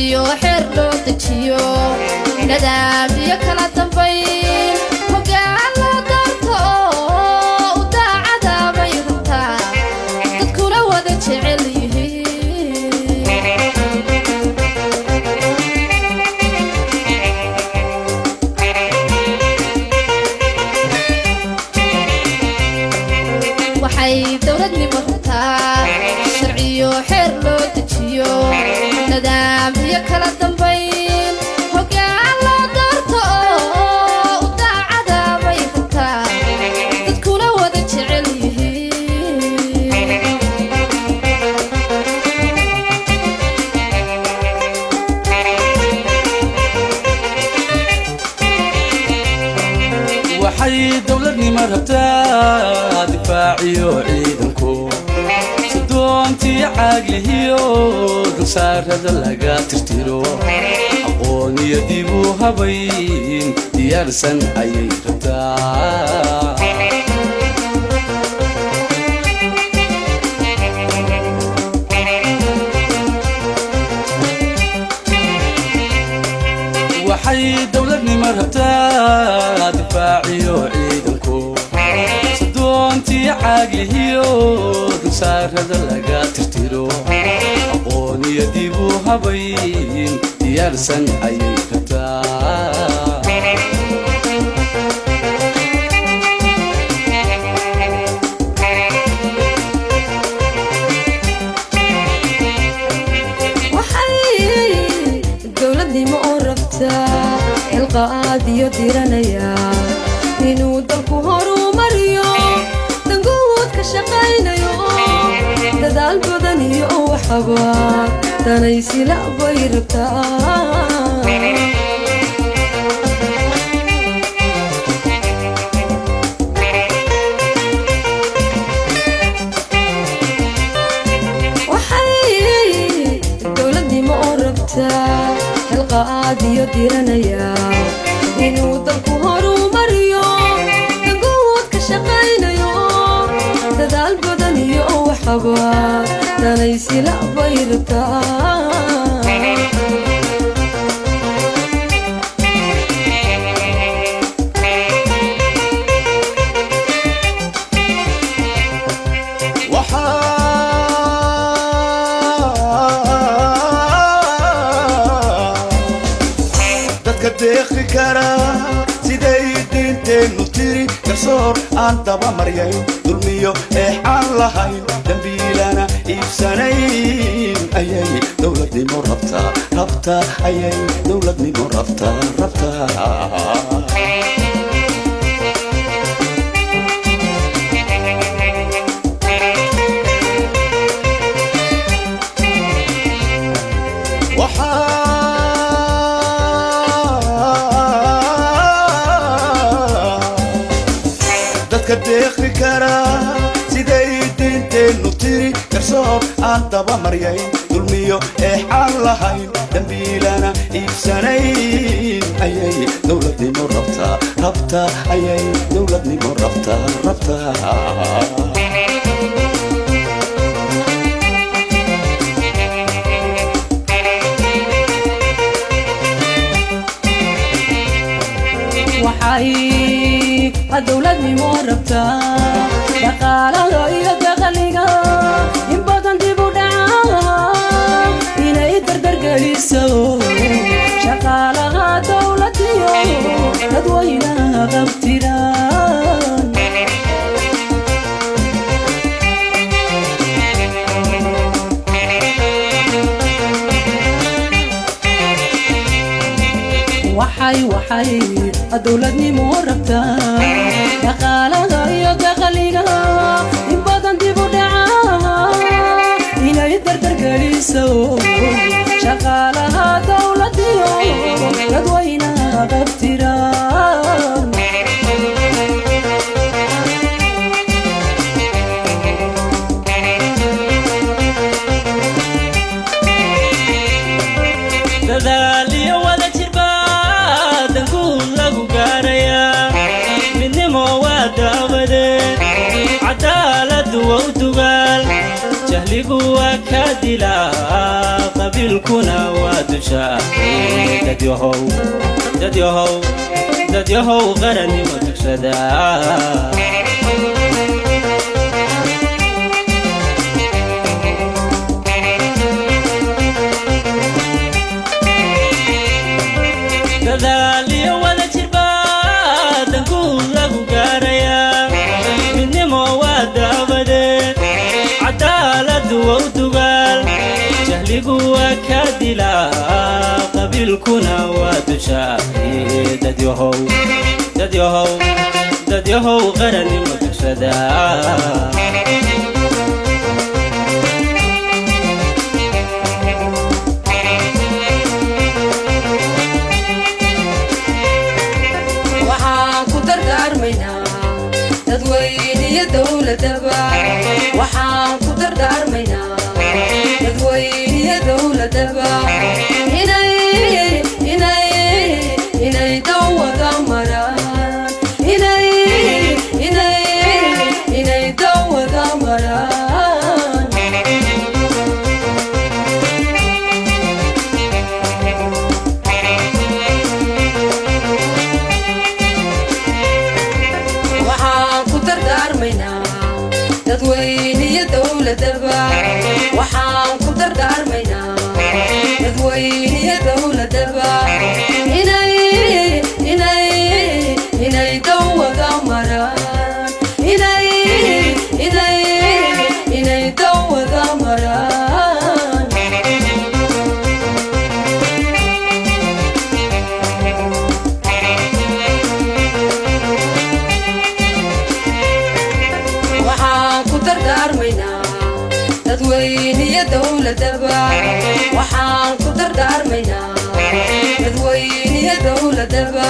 sharciyo xeer loo dejiyo nadaam iyo kala dambayn hoggaan loo doorto u daacada bay rabtaa dadkuna wada jecel yihiin waxay dowladnimo rabtaa sharciyo xeer loo dejiyo nadaam iyo kala dambayn hoggaan loo doorto u daacada bay rabtaa dadkuna wada jecel yihiin waxay dowladnimo rabtaa difaaciyo ciidanku doontii caaglihiyo dulsaarada laga tirtiro aqoon iyo dib u habayn diyaarsan ayay rabtaa waxay dowladnimo rabtaa difaaciyo ciidanku doontii caaglihiyo dulsaarada laga tirtiro aqoon iyo dib u habayn diyaarsan ayay rabtaa waxay dowladnimo oo rabtaa xilqaad iyo diranaya inuu dalku horumariyo danguud ka shaqaynayo dadaal badan iyo waxaba danaysila bay rabtaa waxay dowladnimo oo rabtaa xilqaad iyo diranaya inuu dalku horumariyo danguud ka shaqaynayo dadaal badan iyo waxaba danaysila bay rabtaa dadka deeqi kara siday diinteenu tiri garsoor aan daba maryayn dulmiyo eexaan lahayn dambiilana iibsanayn ayay dowladnimo rabtaa ayay dowladnimo rabtaa dadka deeqi kara siday diinteenu tiri garsoor aan daba maryayn dulmiyo eexaan lahayn dambiilana iibsanayn ayay dowladnimo rabtaa ayay dowladnimo rabtaa waxay dowladnimo rabtaa dhaqaalaha iyo dakhliga in badan dib u dhaca inay dardargeliso shaqaalaha dowladiyo dadweynaha qabtiraan waxay dowladnimo rabtaa dhaqaalaha iyo dakhliga in badan dib u dhaca inay dardargeliso shaqaalaha dowladiyo dadweynaha qabtiraan dadaal iyo wada jirba danguud lagu gaaraya midnimo waa daawade cadaaladu waa u dugaal جهلكوا كدلا قبلكنا ودشا دديهو غرني متكسدا دالي ولا جربا دنكو لغو غاريا مني مواد أبدا عدالة ودقال جهلكوا كدلا قبلكنا ودشا دديهو غرني متكسدا dadweyniya dowladaba waxaan ku dardaarmaynaa dadweyniya dowladaba inay dawada maraan inay dawada maraan dadweyniya dowladaba waxaan ku dardaarmaynaa dadweyniya dowladaba inay dawada maraan inay dawada maraan dadweyniya dowladaba waxaan ku dardaarmaynaa dadweyniya dowladaba